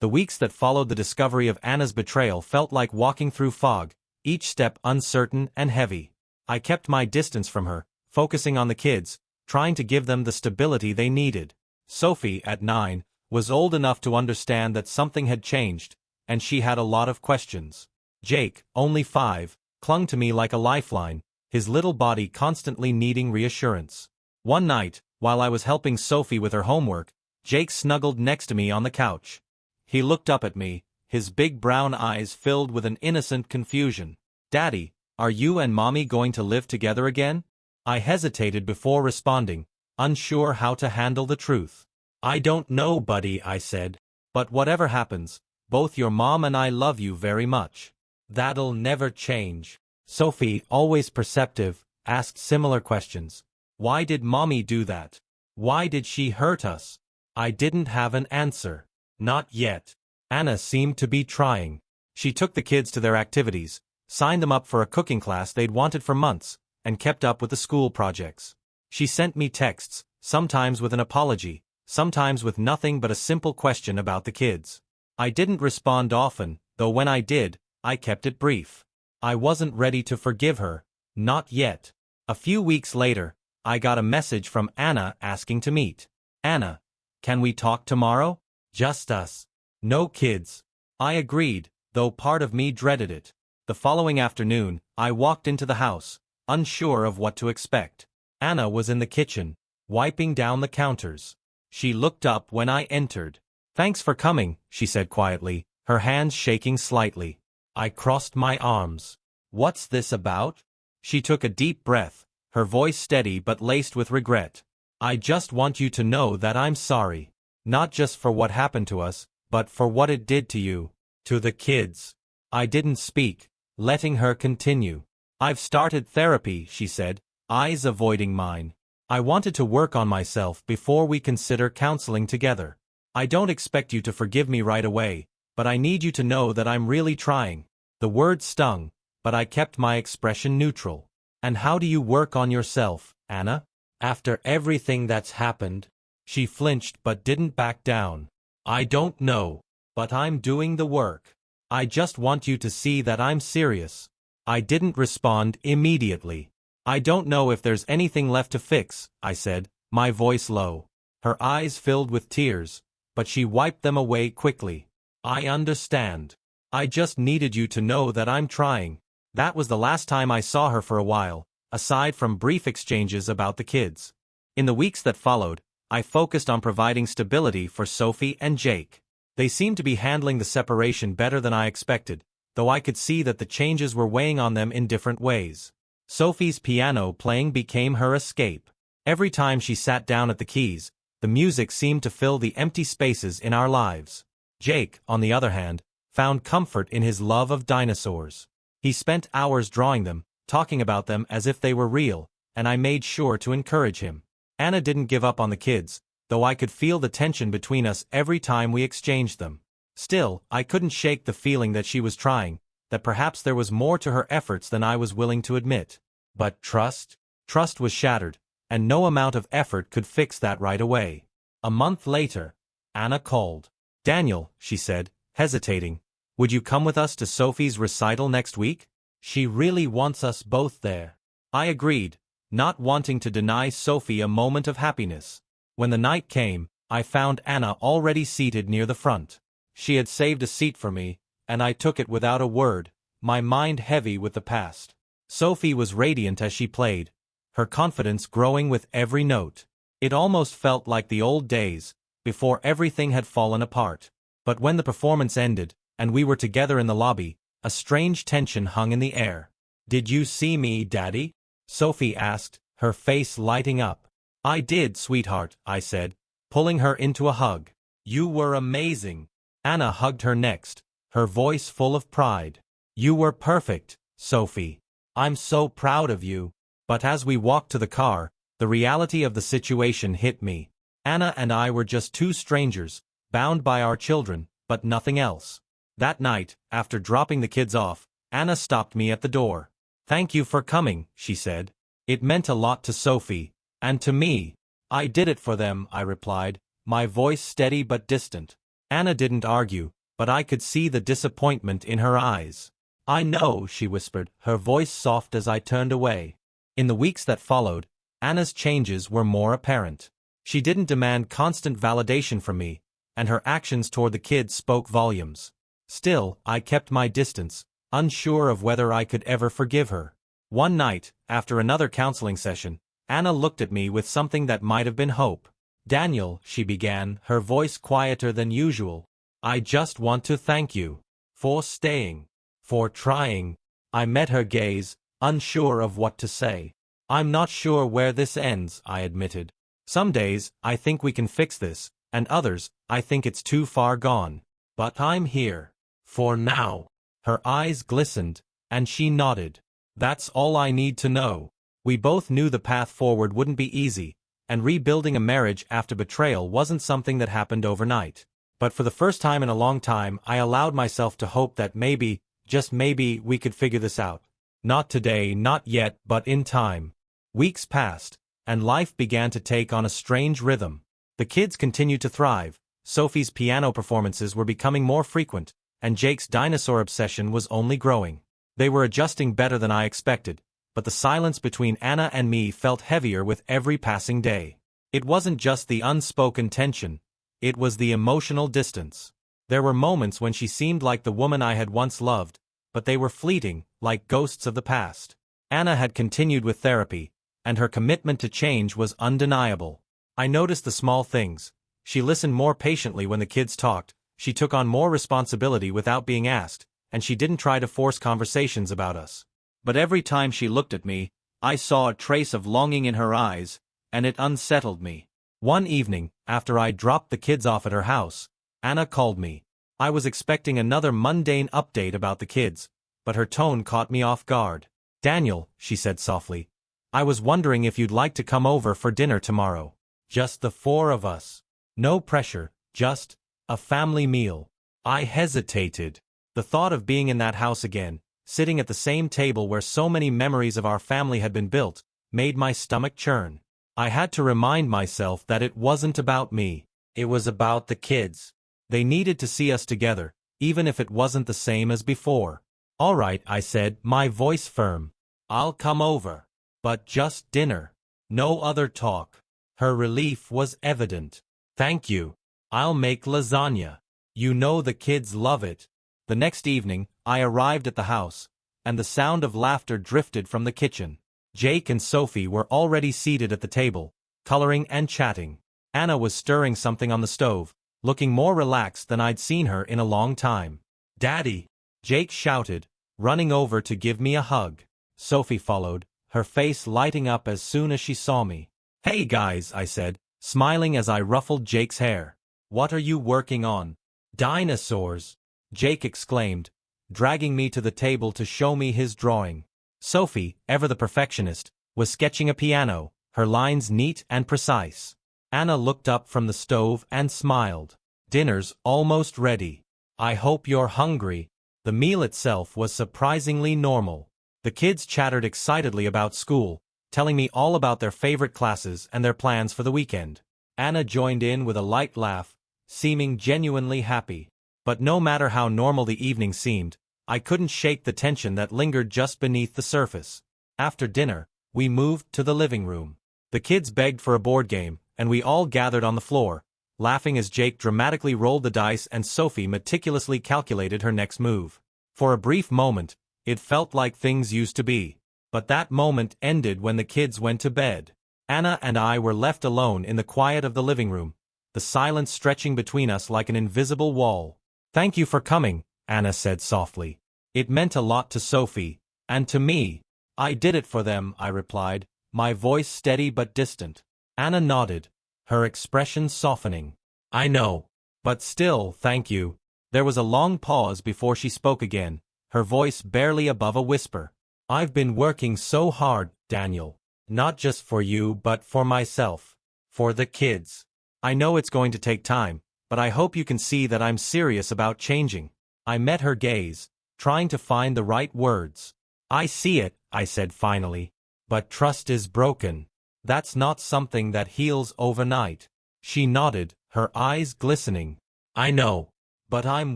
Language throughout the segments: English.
The weeks that followed the discovery of Anna's betrayal felt like walking through fog, each step uncertain and heavy. I kept my distance from her, focusing on the kids, trying to give them the stability they needed. Sophie, at 9, was old enough to understand that something had changed, and she had a lot of questions. Jake, only 5, clung to me like a lifeline, his little body constantly needing reassurance. One night, while I was helping Sophie with her homework, Jake snuggled next to me on the couch. He looked up at me, his big brown eyes filled with an innocent confusion. "Daddy, are you and Mommy going to live together again?" I hesitated before responding, unsure how to handle the truth. "I don't know, buddy," I said. "But whatever happens, both your mom and I love you very much. That'll never change." Sophie, always perceptive, asked similar questions. "Why did Mommy do that? Why did she hurt us?" I didn't have an answer. Not yet. Anna seemed to be trying. She took the kids to their activities, signed them up for a cooking class they'd wanted for months, and kept up with the school projects. She sent me texts, sometimes with an apology, sometimes with nothing but a simple question about the kids. I didn't respond often, though when I did, I kept it brief. I wasn't ready to forgive her, not yet. A few weeks later, I got a message from Anna asking to meet. "Anna, can we talk tomorrow? Just us. No kids." I agreed, though part of me dreaded it. The following afternoon, I walked into the house, unsure of what to expect. Anna was in the kitchen, wiping down the counters. She looked up when I entered. "Thanks for coming," she said quietly, her hands shaking slightly. I crossed my arms. "What's this about?" She took a deep breath, her voice steady but laced with regret. "I just want you to know that I'm sorry. Not just for what happened to us, but for what it did to you, to the kids." I didn't speak, letting her continue. "I've started therapy," she said, eyes avoiding mine. "I wanted to work on myself before we consider counseling together. I don't expect you to forgive me right away, but I need you to know that I'm really trying." The word stung, but I kept my expression neutral. "And how do you work on yourself, Anna? After everything that's happened?" She flinched but didn't back down. "I don't know, but I'm doing the work. I just want you to see that I'm serious." I didn't respond immediately. "I don't know if there's anything left to fix," I said, my voice low. Her eyes filled with tears, but she wiped them away quickly. "I understand. I just needed you to know that I'm trying." That was the last time I saw her for a while, aside from brief exchanges about the kids. In the weeks that followed, I focused on providing stability for Sophie and Jake. They seemed to be handling the separation better than I expected, though I could see that the changes were weighing on them in different ways. Sophie's piano playing became her escape. Every time she sat down at the keys, the music seemed to fill the empty spaces in our lives. Jake, on the other hand, found comfort in his love of dinosaurs. He spent hours drawing them, talking about them as if they were real, and I made sure to encourage him. Anna didn't give up on the kids, though I could feel the tension between us every time we exchanged them. Still, I couldn't shake the feeling that she was trying, that perhaps there was more to her efforts than I was willing to admit. But trust? Trust was shattered, and no amount of effort could fix that right away. A month later, Anna called. "Daniel," she said, hesitating, "would you come with us to Sophie's recital next week? She really wants us both there." I agreed, not wanting to deny Sophie a moment of happiness. When the night came, I found Anna already seated near the front. She had saved a seat for me, and I took it without a word, my mind heavy with the past. Sophie was radiant as she played, her confidence growing with every note. It almost felt like the old days, before everything had fallen apart. But when the performance ended, and we were together in the lobby, a strange tension hung in the air. "Did you see me, Daddy?" Sophie asked, her face lighting up. "I did, sweetheart," I said, pulling her into a hug. "You were amazing." Anna hugged her next, her voice full of pride. "You were perfect, Sophie. I'm so proud of you." But as we walked to the car, the reality of the situation hit me. Anna and I were just two strangers, bound by our children, but nothing else. That night, after dropping the kids off, Anna stopped me at the door. "Thank you for coming," she said. "It meant a lot to Sophie, and to me." "I did it for them," I replied, my voice steady but distant. Anna didn't argue, but I could see the disappointment in her eyes. I know, she whispered, her voice soft as I turned away. In the weeks that followed, Anna's changes were more apparent. She didn't demand constant validation from me, and her actions toward the kids spoke volumes. Still, I kept my distance, unsure of whether I could ever forgive her. One night, after another counseling session, Anna looked at me with something that might have been hope. "Daniel," she began, her voice quieter than usual, "I just want to thank you for staying, for trying." I met her gaze, unsure of what to say. "I'm not sure where this ends," I admitted. "Some days, I think we can fix this, and others, I think it's too far gone. But I'm here. For now." Her eyes glistened, and she nodded. "That's all I need to know." We both knew the path forward wouldn't be easy, and rebuilding a marriage after betrayal wasn't something that happened overnight. But for the first time in a long time, I allowed myself to hope that maybe, just maybe, we could figure this out. Not today, not yet, but in time. Weeks passed, and life began to take on a strange rhythm. The kids continued to thrive, Sophie's piano performances were becoming more frequent, and Jake's dinosaur obsession was only growing. They were adjusting better than I expected, but the silence between Anna and me felt heavier with every passing day. It wasn't just the unspoken tension, it was the emotional distance. There were moments when she seemed like the woman I had once loved, but they were fleeting, like ghosts of the past. Anna had continued with therapy, and her commitment to change was undeniable. I noticed the small things. She listened more patiently when the kids talked, she took on more responsibility without being asked, and she didn't try to force conversations about us. But every time she looked at me, I saw a trace of longing in her eyes, and it unsettled me. One evening, after I dropped the kids off at her house, Anna called me. I was expecting another mundane update about the kids, but her tone caught me off guard. "Daniel," she said softly, "I was wondering if you'd like to come over for dinner tomorrow. Just the four of us. No pressure, just a family meal." I hesitated. The thought of being in that house again, sitting at the same table where so many memories of our family had been built, made my stomach churn. I had to remind myself that it wasn't about me. It was about the kids. They needed to see us together, even if it wasn't the same as before. "All right," I said, my voice firm. "I'll come over. But just dinner. No other talk." Her relief was evident. "Thank you. I'll make lasagna. You know the kids love it." The next evening, I arrived at the house, and the sound of laughter drifted from the kitchen. Jake and Sophie were already seated at the table, coloring and chatting. Anna was stirring something on the stove, looking more relaxed than I'd seen her in a long time. "Daddy!" Jake shouted, running over to give me a hug. Sophie followed, her face lighting up as soon as she saw me. "Hey guys," I said, smiling as I ruffled Jake's hair. "What are you working on?" "Dinosaurs," Jake exclaimed, dragging me to the table to show me his drawing. Sophie, ever the perfectionist, was sketching a piano, her lines neat and precise. Anna looked up from the stove and smiled. "Dinner's almost ready. I hope you're hungry." The meal itself was surprisingly normal. The kids chattered excitedly about school, telling me all about their favorite classes and their plans for the weekend. Anna joined in with a light laugh, seeming genuinely happy. But no matter how normal the evening seemed, I couldn't shake the tension that lingered just beneath the surface. After dinner, we moved to the living room. The kids begged for a board game, and we all gathered on the floor, laughing as Jake dramatically rolled the dice and Sophie meticulously calculated her next move. For a brief moment, it felt like things used to be. But that moment ended when the kids went to bed. Anna and I were left alone in the quiet of the living room, the silence stretching between us like an invisible wall. "Thank you for coming," Anna said softly. "It meant a lot to Sophie, and to me." "I did it for them," I replied, my voice steady but distant. Anna nodded, her expression softening. "I know. But still, thank you." There was a long pause before she spoke again, her voice barely above a whisper. "I've been working so hard, Daniel. Not just for you but for myself. For the kids. I know it's going to take time, but I hope you can see that I'm serious about changing." I met her gaze, trying to find the right words. "I see it," I said finally. "But trust is broken. That's not something that heals overnight." She nodded, her eyes glistening. I know. But I'm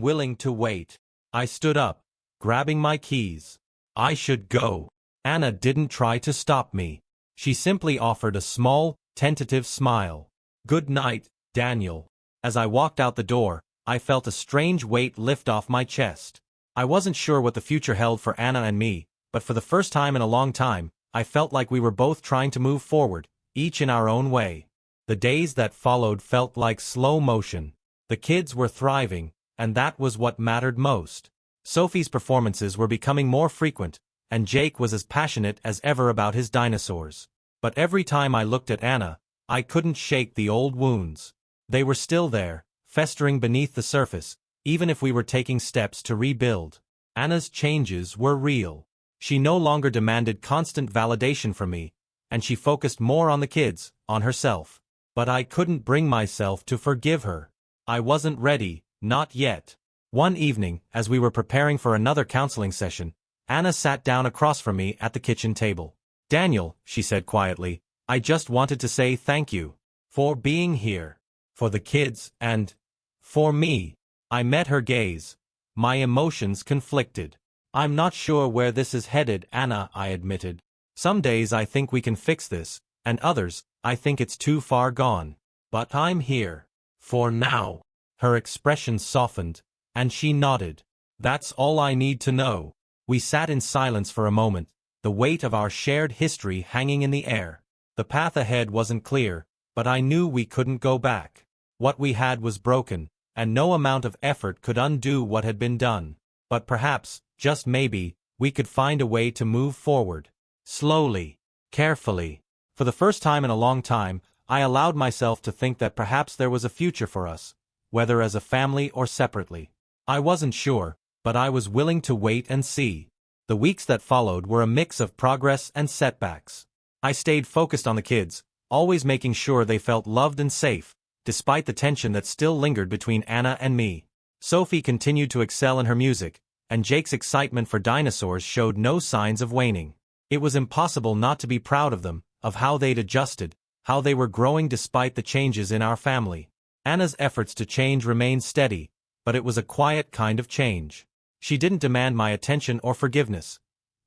willing to wait. I stood up, grabbing my keys. I should go. Anna didn't try to stop me. She simply offered a small, tentative smile. Good night, Daniel. As I walked out the door, I felt a strange weight lift off my chest. I wasn't sure what the future held for Anna and me, but for the first time in a long time, I felt like we were both trying to move forward, each in our own way. The days that followed felt like slow motion. The kids were thriving, and that was what mattered most. Sophie's performances were becoming more frequent, and Jake was as passionate as ever about his dinosaurs. But every time I looked at Anna, I couldn't shake the old wounds. They were still there, festering beneath the surface, even if we were taking steps to rebuild. Anna's changes were real. She no longer demanded constant validation from me, and she focused more on the kids, on herself. But I couldn't bring myself to forgive her. I wasn't ready, not yet. One evening, as we were preparing for another counseling session, Anna sat down across from me at the kitchen table. Daniel, she said quietly, I just wanted to say thank you. For being here. For the kids, and for me. I met her gaze. My emotions conflicted. I'm not sure where this is headed, Anna, I admitted. Some days I think we can fix this, and others, I think it's too far gone. But I'm here. For now. Her expression softened, and she nodded. That's all I need to know. We sat in silence for a moment, the weight of our shared history hanging in the air. The path ahead wasn't clear, but I knew we couldn't go back. What we had was broken, and no amount of effort could undo what had been done. But perhaps, just maybe, we could find a way to move forward. Slowly, carefully. For the first time in a long time, I allowed myself to think that perhaps there was a future for us, whether as a family or separately. I wasn't sure, but I was willing to wait and see. The weeks that followed were a mix of progress and setbacks. I stayed focused on the kids, always making sure they felt loved and safe, despite the tension that still lingered between Anna and me. Sophie continued to excel in her music, and Jake's excitement for dinosaurs showed no signs of waning. It was impossible not to be proud of them, of how they'd adjusted, how they were growing despite the changes in our family. Anna's efforts to change remained steady, but it was a quiet kind of change. She didn't demand my attention or forgiveness.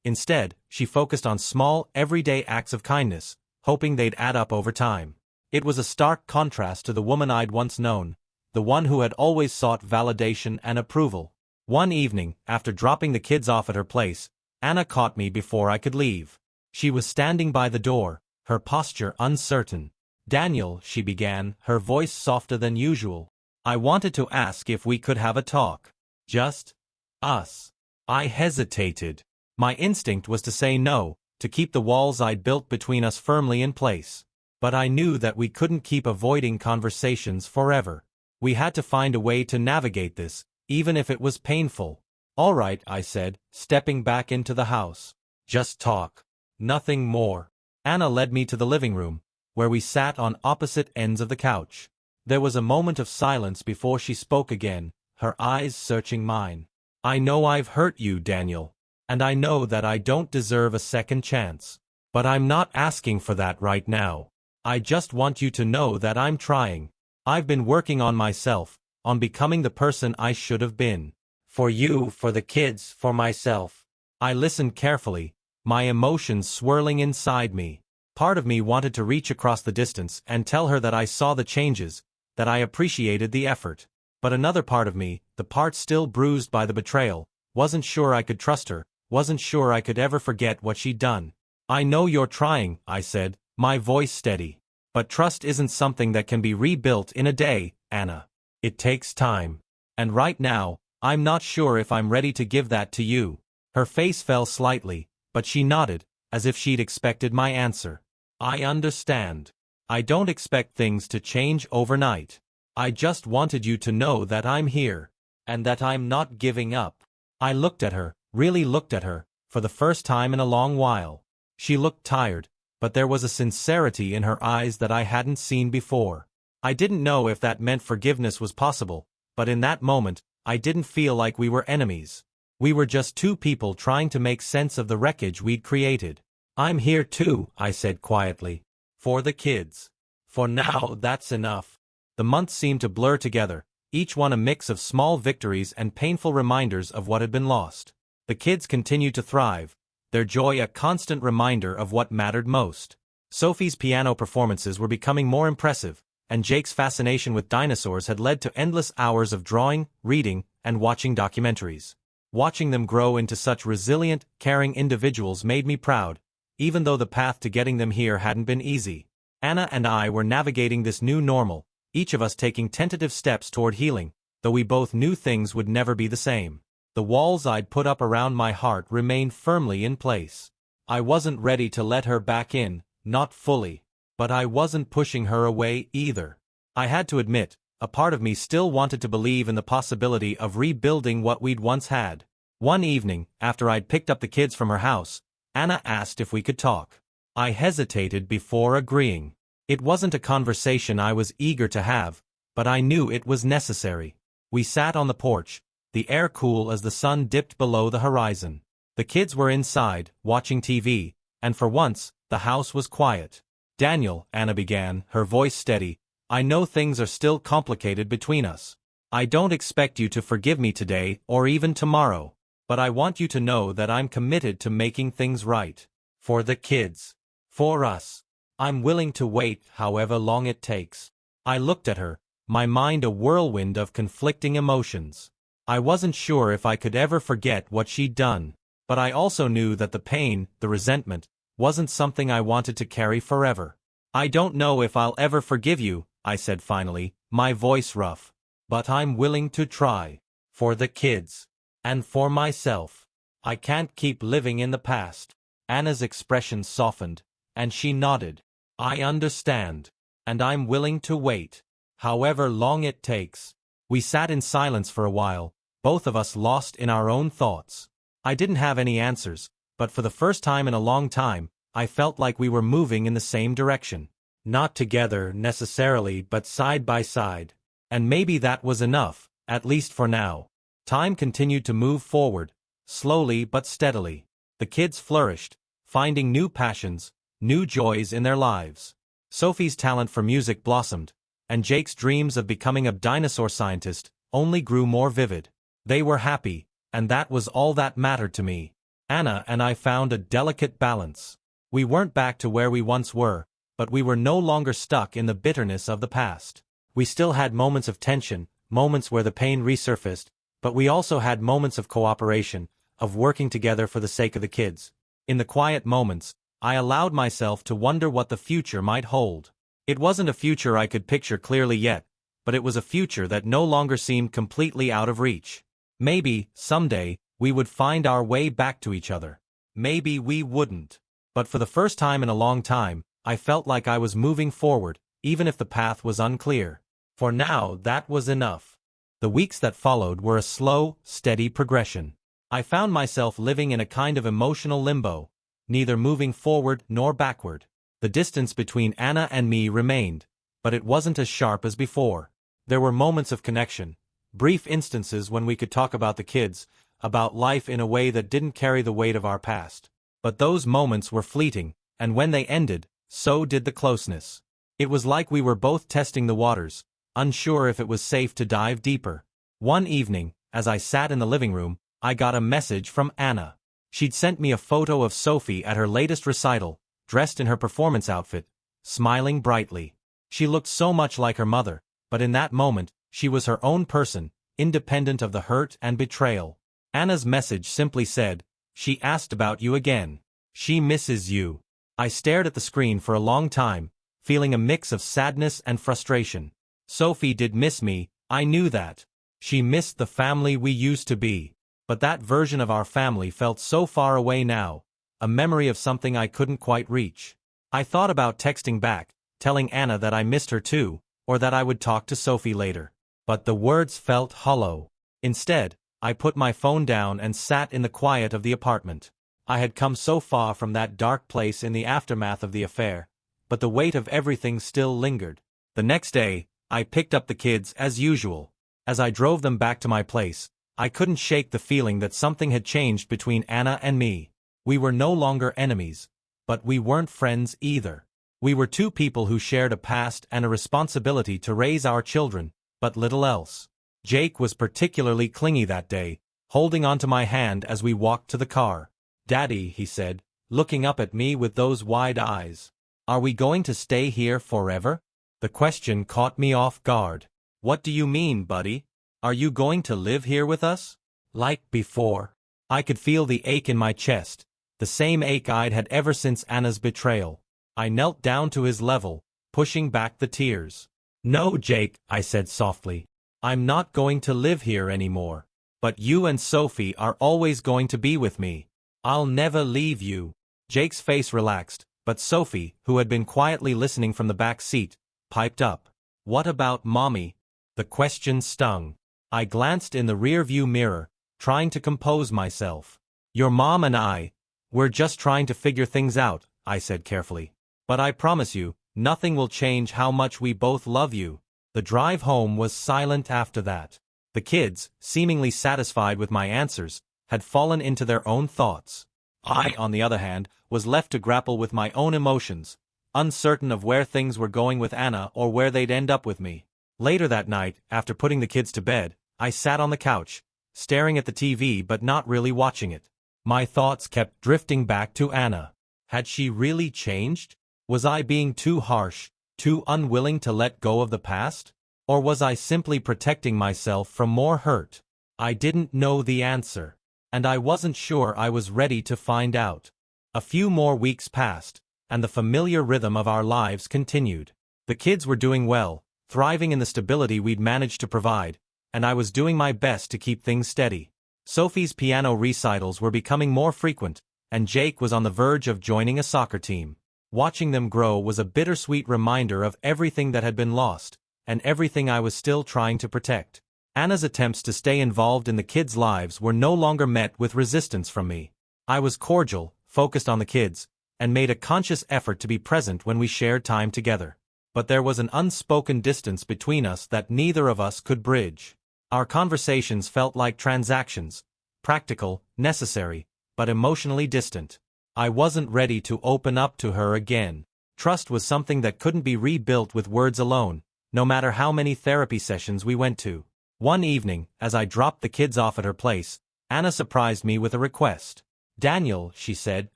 Instead, she focused on small, everyday acts of kindness, hoping they'd add up over time. It was a stark contrast to the woman I'd once known, the one who had always sought validation and approval. One evening, after dropping the kids off at her place, Anna caught me before I could leave. She was standing by the door, her posture uncertain. Daniel, she began, her voice softer than usual. I wanted to ask if we could have a talk. Just us. I hesitated. My instinct was to say no, to keep the walls I'd built between us firmly in place. But I knew that we couldn't keep avoiding conversations forever. We had to find a way to navigate this, even if it was painful. All right, I said, stepping back into the house. Just talk. Nothing more. Anna led me to the living room, where we sat on opposite ends of the couch. There was a moment of silence before she spoke again, her eyes searching mine. I know I've hurt you, Daniel, and I know that I don't deserve a second chance. But I'm not asking for that right now. I just want you to know that I'm trying. I've been working on myself, on becoming the person I should have been. For you, for the kids, for myself. I listened carefully, my emotions swirling inside me. Part of me wanted to reach across the distance and tell her that I saw the changes, that I appreciated the effort. But another part of me, the part still bruised by the betrayal, wasn't sure I could trust her, wasn't sure I could ever forget what she'd done. I know you're trying, I said, my voice steady. But trust isn't something that can be rebuilt in a day, Anna. It takes time. And right now, I'm not sure if I'm ready to give that to you. Her face fell slightly, but she nodded, as if she'd expected my answer. I understand. I don't expect things to change overnight. I just wanted you to know that I'm here, and that I'm not giving up. I looked at her, really looked at her, for the first time in a long while. She looked tired, but there was a sincerity in her eyes that I hadn't seen before. I didn't know if that meant forgiveness was possible, but in that moment, I didn't feel like we were enemies. We were just two people trying to make sense of the wreckage we'd created. I'm here too, I said quietly. For the kids. For now, that's enough. The months seemed to blur together, each one a mix of small victories and painful reminders of what had been lost. The kids continued to thrive, their joy a constant reminder of what mattered most. Sophie's piano performances were becoming more impressive, and Jake's fascination with dinosaurs had led to endless hours of drawing, reading, and watching documentaries. Watching them grow into such resilient, caring individuals made me proud, even though the path to getting them here hadn't been easy. Anna and I were navigating this new normal, each of us taking tentative steps toward healing, though we both knew things would never be the same. The walls I'd put up around my heart remained firmly in place. I wasn't ready to let her back in, not fully. But I wasn't pushing her away either. I had to admit, a part of me still wanted to believe in the possibility of rebuilding what we'd once had. One evening, after I'd picked up the kids from her house, Anna asked if we could talk. I hesitated before agreeing. It wasn't a conversation I was eager to have, but I knew it was necessary. We sat on the porch, the air cool as the sun dipped below the horizon. The kids were inside, watching TV, and for once, the house was quiet. "Daniel," Anna began, her voice steady, "I know things are still complicated between us. I don't expect you to forgive me today or even tomorrow, but I want you to know that I'm committed to making things right. For the kids. For us. I'm willing to wait however long it takes." I looked at her, my mind a whirlwind of conflicting emotions. I wasn't sure if I could ever forget what she'd done, but I also knew that the pain, the resentment, wasn't something I wanted to carry forever. "I don't know if I'll ever forgive you," I said finally, my voice rough. "But I'm willing to try. For the kids. And for myself. I can't keep living in the past." Anna's expression softened, and she nodded. "I understand. And I'm willing to wait. However long it takes." We sat in silence for a while, both of us lost in our own thoughts. I didn't have any answers, but for the first time in a long time, I felt like we were moving in the same direction. Not together, necessarily, but side by side. And maybe that was enough, at least for now. Time continued to move forward, slowly but steadily. The kids flourished, finding new passions, new joys in their lives. Sophie's talent for music blossomed, and Jake's dreams of becoming a dinosaur scientist only grew more vivid. They were happy, and that was all that mattered to me. Anna and I found a delicate balance. We weren't back to where we once were, but we were no longer stuck in the bitterness of the past. We still had moments of tension, moments where the pain resurfaced, but we also had moments of cooperation, of working together for the sake of the kids. In the quiet moments, I allowed myself to wonder what the future might hold. It wasn't a future I could picture clearly yet, but it was a future that no longer seemed completely out of reach. Maybe, someday, we would find our way back to each other. Maybe we wouldn't. But for the first time in a long time, I felt like I was moving forward, even if the path was unclear. For now, that was enough. The weeks that followed were a slow, steady progression. I found myself living in a kind of emotional limbo, neither moving forward nor backward. The distance between Anna and me remained, but it wasn't as sharp as before. There were moments of connection, brief instances when we could talk about the kids, about life in a way that didn't carry the weight of our past. But those moments were fleeting, and when they ended, so did the closeness. It was like we were both testing the waters, unsure if it was safe to dive deeper. One evening, as I sat in the living room, I got a message from Anna. She'd sent me a photo of Sophie at her latest recital, dressed in her performance outfit, smiling brightly. She looked so much like her mother, but in that moment, she was her own person, independent of the hurt and betrayal. Anna's message simply said, "She asked about you again. She misses you." I stared at the screen for a long time, feeling a mix of sadness and frustration. Sophie did miss me, I knew that. She missed the family we used to be. But that version of our family felt so far away now, a memory of something I couldn't quite reach. I thought about texting back, telling Anna that I missed her too, or that I would talk to Sophie later. But the words felt hollow. Instead, I put my phone down and sat in the quiet of the apartment. I had come so far from that dark place in the aftermath of the affair, but the weight of everything still lingered. The next day, I picked up the kids as usual. As I drove them back to my place, I couldn't shake the feeling that something had changed between Anna and me. We were no longer enemies, but we weren't friends either. We were two people who shared a past and a responsibility to raise our children, but little else. Jake was particularly clingy that day, holding onto my hand as we walked to the car. "Daddy," he said, looking up at me with those wide eyes. "Are we going to stay here forever?" The question caught me off guard. "What do you mean, buddy? Are you going to live here with us?" "Like before." I could feel the ache in my chest, the same ache I'd had ever since Anna's betrayal. I knelt down to his level, pushing back the tears. "No, Jake," I said softly. "I'm not going to live here anymore. But you and Sophie are always going to be with me. I'll never leave you." Jake's face relaxed, but Sophie, who had been quietly listening from the back seat, piped up. "What about Mommy?" The question stung. I glanced in the rear-view mirror, trying to compose myself. "Your mom and we're just trying to figure things out," I said carefully. "But I promise you, nothing will change how much we both love you." The drive home was silent after that. The kids, seemingly satisfied with my answers, had fallen into their own thoughts. I, on the other hand, was left to grapple with my own emotions, uncertain of where things were going with Anna or where they'd end up with me. Later that night, after putting the kids to bed, I sat on the couch, staring at the TV but not really watching it. My thoughts kept drifting back to Anna. Had she really changed? Was I being too harsh, too unwilling to let go of the past? Or was I simply protecting myself from more hurt? I didn't know the answer, and I wasn't sure I was ready to find out. A few more weeks passed, and the familiar rhythm of our lives continued. The kids were doing well, thriving in the stability we'd managed to provide, and I was doing my best to keep things steady. Sophie's piano recitals were becoming more frequent, and Jake was on the verge of joining a soccer team. Watching them grow was a bittersweet reminder of everything that had been lost, and everything I was still trying to protect. Anna's attempts to stay involved in the kids' lives were no longer met with resistance from me. I was cordial, focused on the kids, and made a conscious effort to be present when we shared time together. But there was an unspoken distance between us that neither of us could bridge. Our conversations felt like transactions, practical, necessary, but emotionally distant. I wasn't ready to open up to her again. Trust was something that couldn't be rebuilt with words alone, no matter how many therapy sessions we went to. One evening, as I dropped the kids off at her place, Anna surprised me with a request. "Daniel," she said,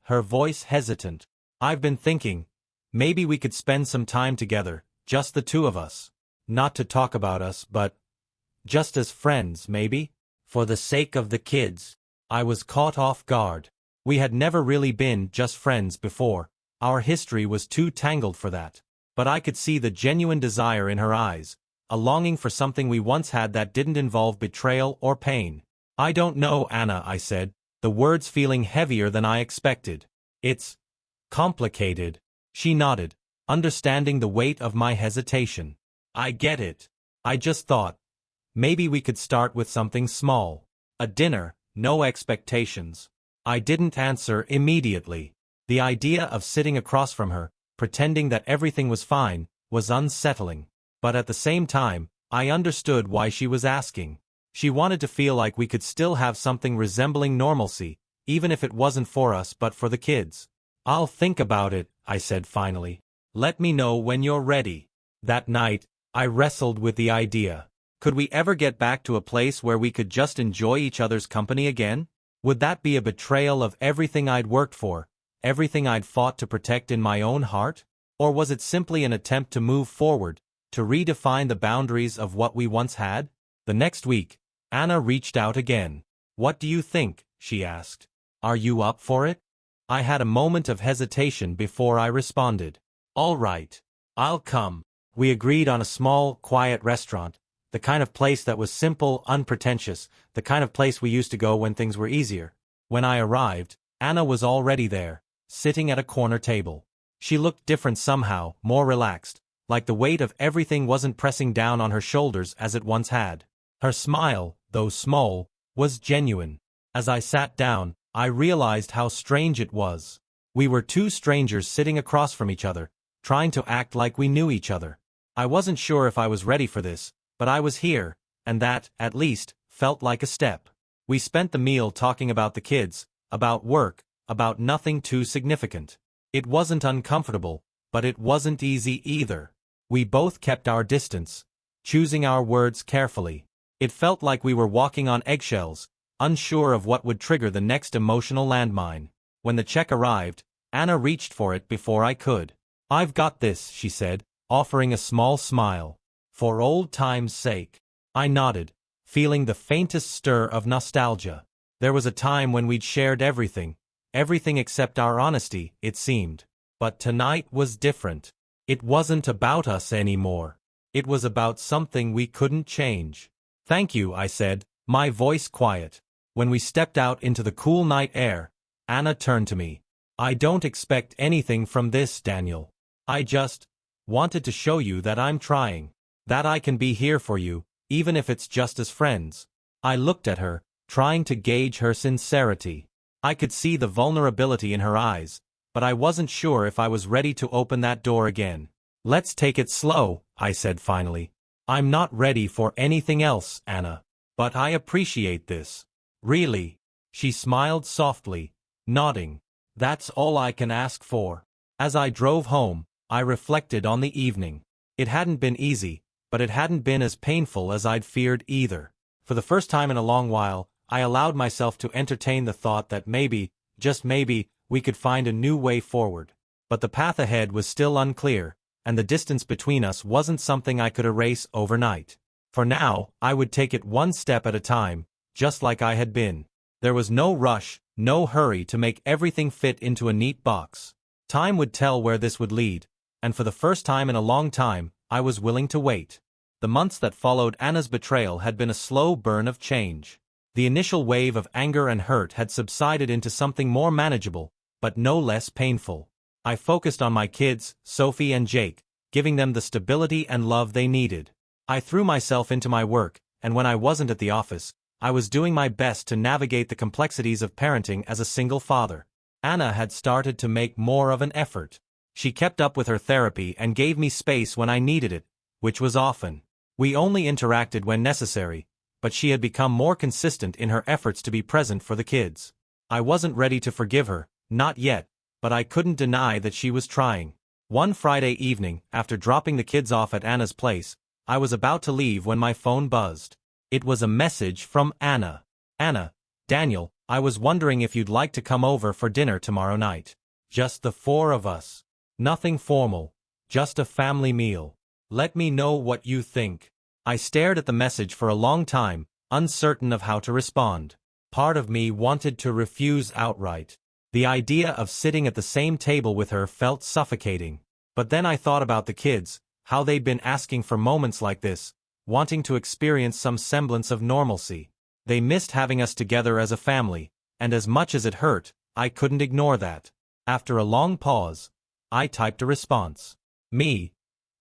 her voice hesitant. "I've been thinking, maybe we could spend some time together, just the two of us. Not to talk about us, but just as friends, maybe? For the sake of the kids." I was caught off guard. We had never really been just friends before. Our history was too tangled for that. But I could see the genuine desire in her eyes, a longing for something we once had that didn't involve betrayal or pain. "I don't know, Anna," I said, the words feeling heavier than I expected. "It's complicated." She nodded, understanding the weight of my hesitation. "I get it. I just thought, maybe we could start with something small. A dinner, no expectations." I didn't answer immediately. The idea of sitting across from her, pretending that everything was fine, was unsettling. But at the same time, I understood why she was asking. She wanted to feel like we could still have something resembling normalcy, even if it wasn't for us but for the kids. "I'll think about it," I said finally. "Let me know when you're ready." That night, I wrestled with the idea. Could we ever get back to a place where we could just enjoy each other's company again? Would that be a betrayal of everything I'd worked for, everything I'd fought to protect in my own heart? Or was it simply an attempt to move forward, to redefine the boundaries of what we once had? The next week, Anna reached out again. "What do you think?" she asked. "Are you up for it?" I had a moment of hesitation before I responded. "All right. I'll come." We agreed on a small, quiet restaurant, the kind of place that was simple, unpretentious, the kind of place we used to go when things were easier. When I arrived, Anna was already there, sitting at a corner table. She looked different somehow, more relaxed, like the weight of everything wasn't pressing down on her shoulders as it once had. Her smile, though small, was genuine. As I sat down, I realized how strange it was. We were two strangers sitting across from each other, trying to act like we knew each other. I wasn't sure if I was ready for this, but I was here, and that, at least, felt like a step. We spent the meal talking about the kids, about work, about nothing too significant. It wasn't uncomfortable, but it wasn't easy either. We both kept our distance, choosing our words carefully. It felt like we were walking on eggshells, unsure of what would trigger the next emotional landmine. When the check arrived, Anna reached for it before I could. "I've got this," she said, offering a small smile. "For old time's sake." I nodded, feeling the faintest stir of nostalgia. There was a time when we'd shared everything except our honesty, it seemed. But tonight was different. It wasn't about us anymore. It was about something we couldn't change. "Thank you," I said, my voice quiet. When we stepped out into the cool night air, Anna turned to me. "I don't expect anything from this, Daniel. I just wanted to show you that I'm trying. That I can be here for you, even if it's just as friends." I looked at her, trying to gauge her sincerity. I could see the vulnerability in her eyes, but I wasn't sure if I was ready to open that door again. "Let's take it slow," I said finally. "I'm not ready for anything else, Anna. But I appreciate this. Really." She smiled softly, nodding. "That's all I can ask for." As I drove home, I reflected on the evening. It hadn't been easy, but it hadn't been as painful as I'd feared either. For the first time in a long while, I allowed myself to entertain the thought that maybe, just maybe, we could find a new way forward. But the path ahead was still unclear, and the distance between us wasn't something I could erase overnight. For now, I would take it one step at a time, just like I had been. There was no rush, no hurry to make everything fit into a neat box. Time would tell where this would lead, and for the first time in a long time, I was willing to wait. The months that followed Anna's betrayal had been a slow burn of change. The initial wave of anger and hurt had subsided into something more manageable, but no less painful. I focused on my kids, Sophie and Jake, giving them the stability and love they needed. I threw myself into my work, and when I wasn't at the office, I was doing my best to navigate the complexities of parenting as a single father. Anna had started to make more of an effort. She kept up with her therapy and gave me space when I needed it, which was often. We only interacted when necessary, but she had become more consistent in her efforts to be present for the kids. I wasn't ready to forgive her, not yet, but I couldn't deny that she was trying. One Friday evening, after dropping the kids off at Anna's place, I was about to leave when my phone buzzed. It was a message from Anna. "Anna, Daniel, I was wondering if you'd like to come over for dinner tomorrow night. Just the four of us. Nothing formal, just a family meal. Let me know what you think." I stared at the message for a long time, uncertain of how to respond. Part of me wanted to refuse outright. The idea of sitting at the same table with her felt suffocating. But then I thought about the kids, how they'd been asking for moments like this, wanting to experience some semblance of normalcy. They missed having us together as a family, and as much as it hurt, I couldn't ignore that. After a long pause, I typed a response. "Me.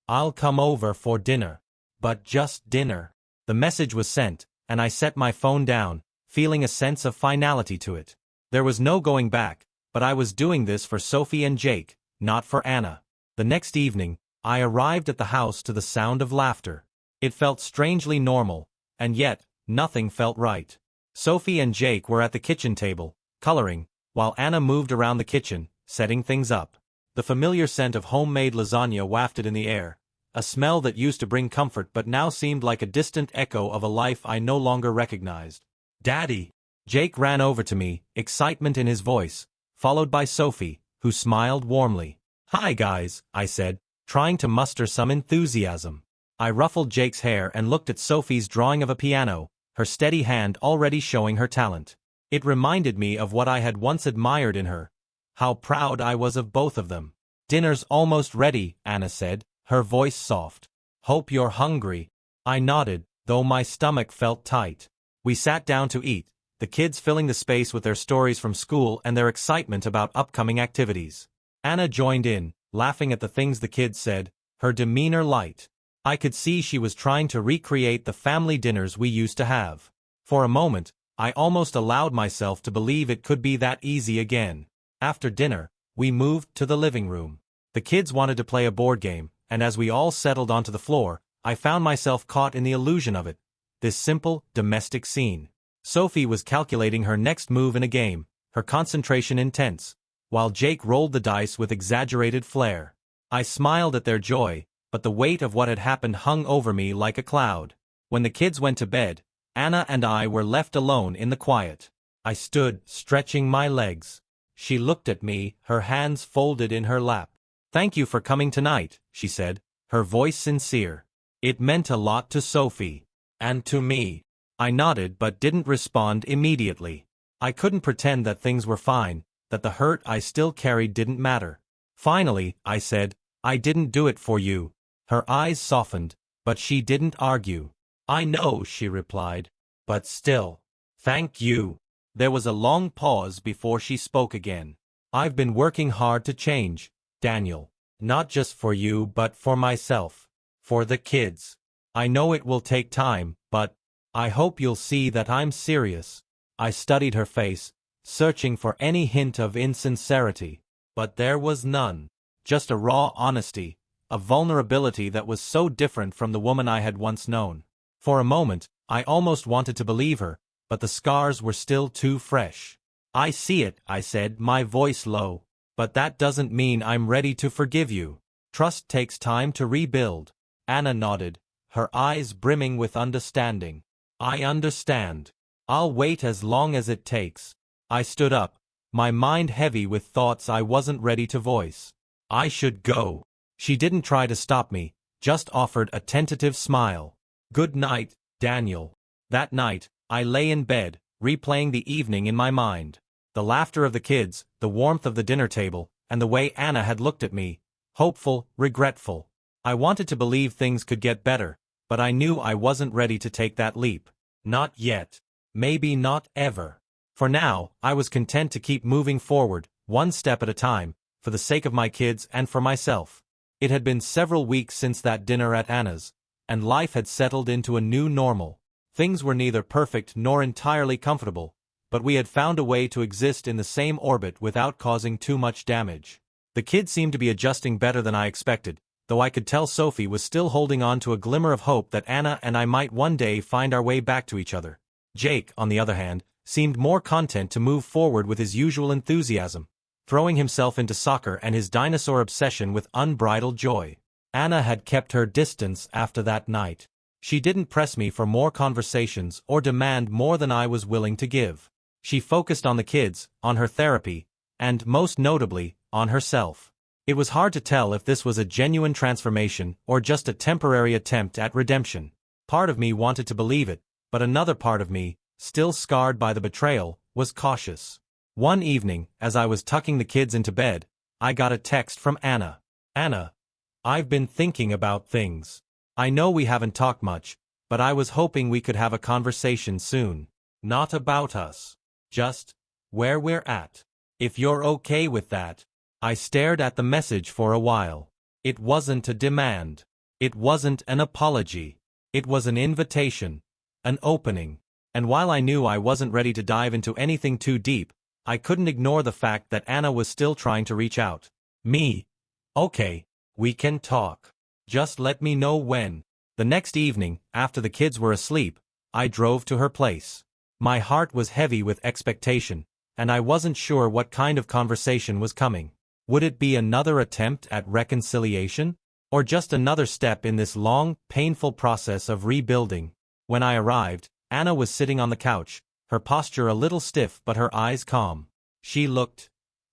I'll come over for dinner. But just dinner." The message was sent, and I set my phone down, feeling a sense of finality to it. There was no going back, but I was doing this for Sophie and Jake, not for Anna. The next evening, I arrived at the house to the sound of laughter. It felt strangely normal, and yet, nothing felt right. Sophie and Jake were at the kitchen table, coloring, while Anna moved around the kitchen, setting things up. The familiar scent of homemade lasagna wafted in the air, a smell that used to bring comfort but now seemed like a distant echo of a life I no longer recognized. "Daddy!" Jake ran over to me, excitement in his voice, followed by Sophie, who smiled warmly. "Hi guys," I said, trying to muster some enthusiasm. I ruffled Jake's hair and looked at Sophie's drawing of a piano, her steady hand already showing her talent. It reminded me of what I had once admired in her. How proud I was of both of them. "Dinner's almost ready," Anna said, her voice soft. "Hope you're hungry." I nodded, though my stomach felt tight. We sat down to eat, the kids filling the space with their stories from school and their excitement about upcoming activities. Anna joined in, laughing at the things the kids said, her demeanor light. I could see she was trying to recreate the family dinners we used to have. For a moment, I almost allowed myself to believe it could be that easy again. After dinner, we moved to the living room. The kids wanted to play a board game, and as we all settled onto the floor, I found myself caught in the illusion of it. This simple, domestic scene. Sophie was calculating her next move in a game, her concentration intense, while Jake rolled the dice with exaggerated flair. I smiled at their joy, but the weight of what had happened hung over me like a cloud. When the kids went to bed, Anna and I were left alone in the quiet. I stood, stretching my legs. She looked at me, her hands folded in her lap. "Thank you for coming tonight," she said, her voice sincere. It meant a lot to Sophie. And to me. I nodded but didn't respond immediately. I couldn't pretend that things were fine, that the hurt I still carried didn't matter. Finally, I said, "I didn't do it for you." Her eyes softened, but she didn't argue. "I know," she replied. "But still. Thank you." There was a long pause before she spoke again. "I've been working hard to change, Daniel. Not just for you but for myself. For the kids. I know it will take time, but I hope you'll see that I'm serious." I studied her face, searching for any hint of insincerity. But there was none. Just a raw honesty, a vulnerability that was so different from the woman I had once known. For a moment, I almost wanted to believe her, but the scars were still too fresh. "I see it," I said, my voice low. "But that doesn't mean I'm ready to forgive you. Trust takes time to rebuild." Anna nodded, her eyes brimming with understanding. "I understand. I'll wait as long as it takes." I stood up, my mind heavy with thoughts I wasn't ready to voice. "I should go." She didn't try to stop me, just offered a tentative smile. "Good night, Daniel." That night, I lay in bed, replaying the evening in my mind. The laughter of the kids, the warmth of the dinner table, and the way Anna had looked at me, hopeful, regretful. I wanted to believe things could get better, but I knew I wasn't ready to take that leap. Not yet. Maybe not ever. For now, I was content to keep moving forward, one step at a time, for the sake of my kids and for myself. It had been several weeks since that dinner at Anna's, and life had settled into a new normal. Things were neither perfect nor entirely comfortable, but we had found a way to exist in the same orbit without causing too much damage. The kids seemed to be adjusting better than I expected, though I could tell Sophie was still holding on to a glimmer of hope that Anna and I might one day find our way back to each other. Jake, on the other hand, seemed more content to move forward with his usual enthusiasm, throwing himself into soccer and his dinosaur obsession with unbridled joy. Anna had kept her distance after that night. She didn't press me for more conversations or demand more than I was willing to give. She focused on the kids, on her therapy, and, most notably, on herself. It was hard to tell if this was a genuine transformation or just a temporary attempt at redemption. Part of me wanted to believe it, but another part of me, still scarred by the betrayal, was cautious. One evening, as I was tucking the kids into bed, I got a text from Anna. "Anna, I've been thinking about things. I know we haven't talked much, but I was hoping we could have a conversation soon. Not about us. Just where we're at. If you're okay with that." I stared at the message for a while. It wasn't a demand. It wasn't an apology. It was an invitation. An opening. And while I knew I wasn't ready to dive into anything too deep, I couldn't ignore the fact that Anna was still trying to reach out. Me. "Okay, we can talk. Just let me know when." The next evening, after the kids were asleep, I drove to her place. My heart was heavy with expectation, and I wasn't sure what kind of conversation was coming. Would it be another attempt at reconciliation? Or just another step in this long, painful process of rebuilding? When I arrived, Anna was sitting on the couch, her posture a little stiff but her eyes calm. She looked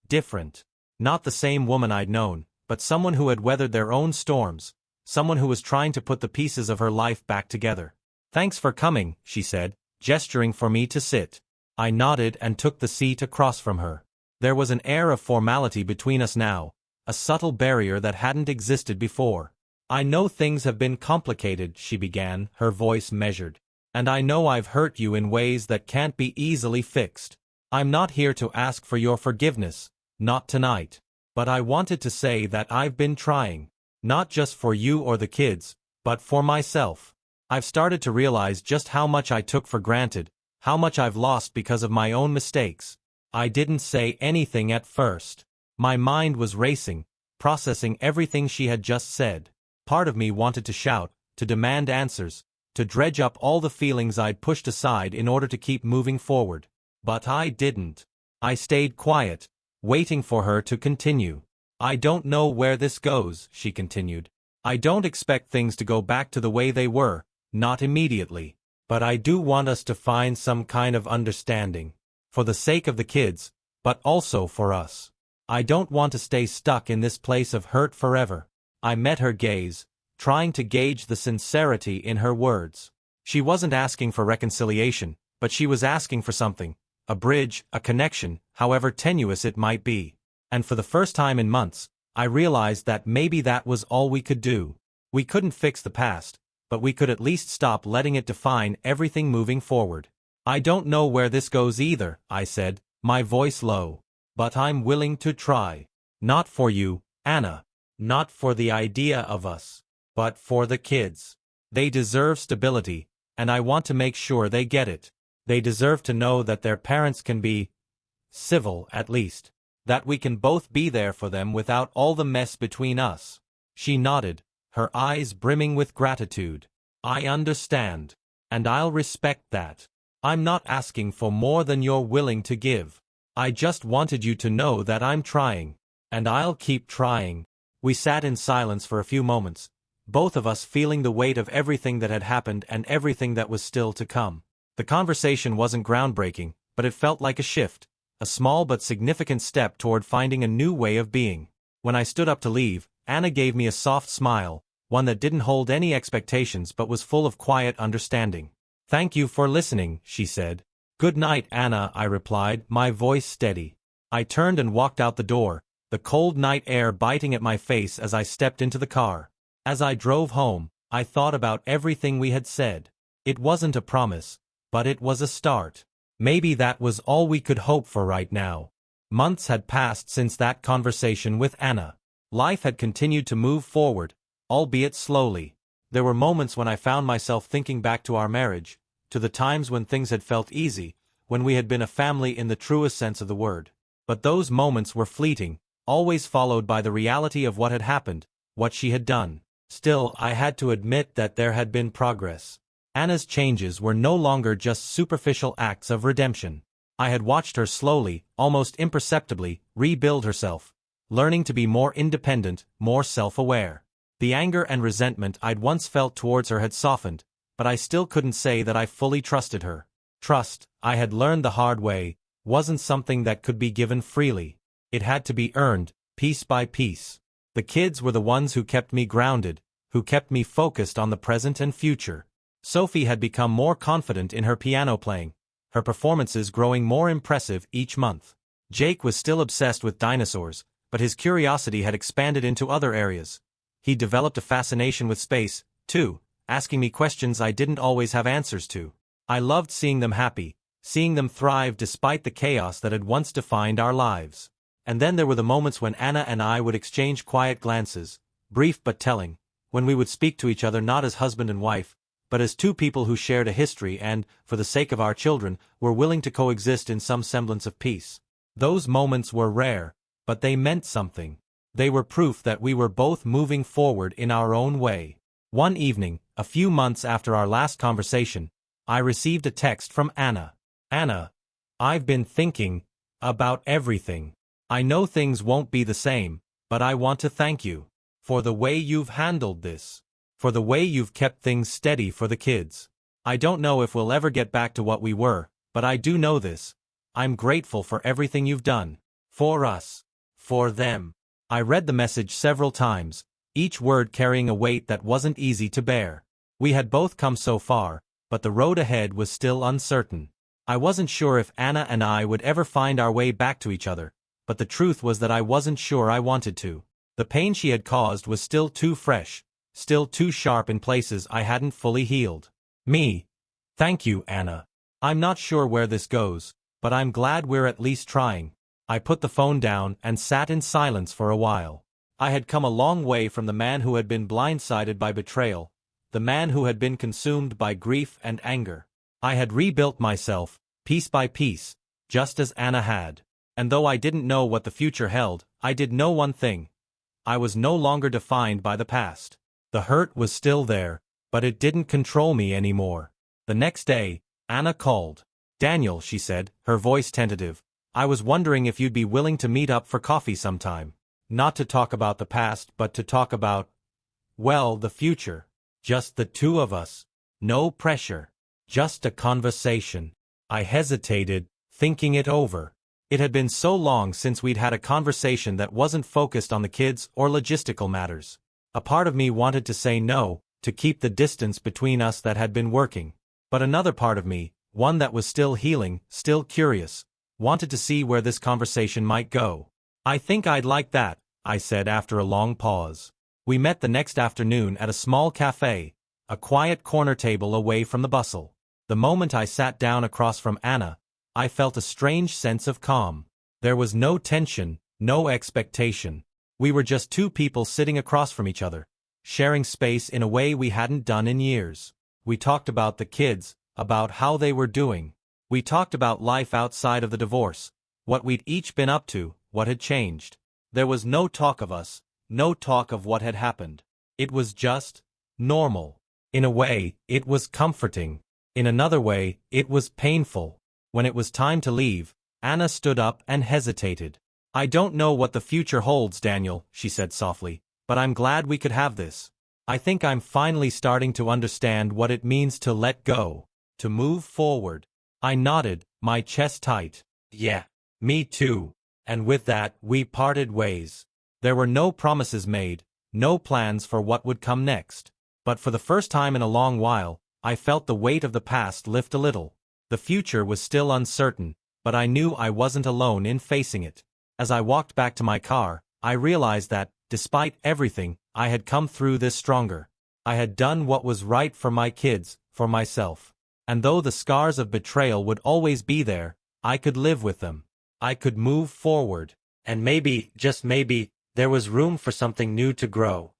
different. Not the same woman I'd known, but someone who had weathered their own storms, someone who was trying to put the pieces of her life back together. "Thanks for coming," she said, gesturing for me to sit. I nodded and took the seat across from her. There was an air of formality between us now, a subtle barrier that hadn't existed before. "I know things have been complicated," she began, her voice measured. "And I know I've hurt you in ways that can't be easily fixed. I'm not here to ask for your forgiveness, not tonight. But I wanted to say that I've been trying. Not just for you or the kids, but for myself. I've started to realize just how much I took for granted, how much I've lost because of my own mistakes." I didn't say anything at first. My mind was racing, processing everything she had just said. Part of me wanted to shout, to demand answers, to dredge up all the feelings I'd pushed aside in order to keep moving forward. But I didn't. I stayed quiet, waiting for her to continue. "I don't know where this goes," she continued. "I don't expect things to go back to the way they were, not immediately. But I do want us to find some kind of understanding. For the sake of the kids, but also for us. I don't want to stay stuck in this place of hurt forever. I met her gaze, trying to gauge the sincerity in her words. She wasn't asking for reconciliation, but she was asking for something. A bridge, a connection, however tenuous it might be. And for the first time in months, I realized that maybe that was all we could do. We couldn't fix the past, but we could at least stop letting it define everything moving forward. I don't know where this goes either, I said, my voice low. But I'm willing to try. Not for you, Anna. Not for the idea of us. But for the kids. They deserve stability, and I want to make sure they get it. They deserve to know that their parents can be civil at least. That we can both be there for them without all the mess between us. She nodded, her eyes brimming with gratitude. I understand. And I'll respect that. I'm not asking for more than you're willing to give. I just wanted you to know that I'm trying. And I'll keep trying. We sat in silence for a few moments, both of us feeling the weight of everything that had happened and everything that was still to come. The conversation wasn't groundbreaking, but it felt like a shift, a small but significant step toward finding a new way of being. When I stood up to leave, Anna gave me a soft smile, one that didn't hold any expectations but was full of quiet understanding. Thank you for listening, she said. Good night, Anna, I replied, my voice steady. I turned and walked out the door, the cold night air biting at my face as I stepped into the car. As I drove home, I thought about everything we had said. It wasn't a promise, but it was a start. Maybe that was all we could hope for right now. Months had passed since that conversation with Anna. Life had continued to move forward, albeit slowly. There were moments when I found myself thinking back to our marriage, to the times when things had felt easy, when we had been a family in the truest sense of the word. But those moments were fleeting, always followed by the reality of what had happened, what she had done. Still, I had to admit that there had been progress. Anna's changes were no longer just superficial acts of redemption. I had watched her slowly, almost imperceptibly, rebuild herself, learning to be more independent, more self-aware. The anger and resentment I'd once felt towards her had softened, but I still couldn't say that I fully trusted her. Trust, I had learned the hard way, wasn't something that could be given freely. It had to be earned, piece by piece. The kids were the ones who kept me grounded, who kept me focused on the present and future. Sophie had become more confident in her piano playing, her performances growing more impressive each month. Jake was still obsessed with dinosaurs, but his curiosity had expanded into other areas. He developed a fascination with space, too, asking me questions I didn't always have answers to. I loved seeing them happy, seeing them thrive despite the chaos that had once defined our lives. And then there were the moments when Anna and I would exchange quiet glances, brief but telling, when we would speak to each other not as husband and wife, but as two people who shared a history and, for the sake of our children, were willing to coexist in some semblance of peace. Those moments were rare, but they meant something. They were proof that we were both moving forward in our own way. One evening, a few months after our last conversation, I received a text from Anna. Anna, I've been thinking about everything. I know things won't be the same, but I want to thank you for the way you've handled this. For the way you've kept things steady for the kids. I don't know if we'll ever get back to what we were, but I do know this. I'm grateful for everything you've done. For us. For them. I read the message several times, each word carrying a weight that wasn't easy to bear. We had both come so far, but the road ahead was still uncertain. I wasn't sure if Anna and I would ever find our way back to each other, but the truth was that I wasn't sure I wanted to. The pain she had caused was still too fresh. Still too sharp in places I hadn't fully healed. Thank you, Anna. I'm not sure where this goes, but I'm glad we're at least trying. I put the phone down and sat in silence for a while. I had come a long way from the man who had been blindsided by betrayal, the man who had been consumed by grief and anger. I had rebuilt myself, piece by piece, just as Anna had. And though I didn't know what the future held, I did know one thing. I was no longer defined by the past. The hurt was still there, but it didn't control me anymore. The next day, Anna called. Daniel, she said, her voice tentative, I was wondering if you'd be willing to meet up for coffee sometime. Not to talk about the past, but to talk about, well, the future. Just the two of us. No pressure. Just a conversation. I hesitated, thinking it over. It had been so long since we'd had a conversation that wasn't focused on the kids or logistical matters. A part of me wanted to say no, to keep the distance between us that had been working. But another part of me, one that was still healing, still curious, wanted to see where this conversation might go. I think I'd like that, I said after a long pause. We met the next afternoon at a small cafe, a quiet corner table away from the bustle. The moment I sat down across from Anna, I felt a strange sense of calm. There was no tension, no expectation. We were just two people sitting across from each other, sharing space in a way we hadn't done in years. We talked about the kids, about how they were doing. We talked about life outside of the divorce, what we'd each been up to, what had changed. There was no talk of us, no talk of what had happened. It was just normal. In a way, it was comforting. In another way, it was painful. When it was time to leave, Anna stood up and hesitated. "I don't know what the future holds, Daniel," she said softly, "but I'm glad we could have this. I think I'm finally starting to understand what it means to let go, to move forward." I nodded, my chest tight. "Yeah, me too." And with that, we parted ways. There were no promises made, no plans for what would come next. But for the first time in a long while, I felt the weight of the past lift a little. The future was still uncertain, but I knew I wasn't alone in facing it. As I walked back to my car, I realized that, despite everything, I had come through this stronger. I had done what was right for my kids, for myself. And though the scars of betrayal would always be there, I could live with them. I could move forward. And maybe, just maybe, there was room for something new to grow.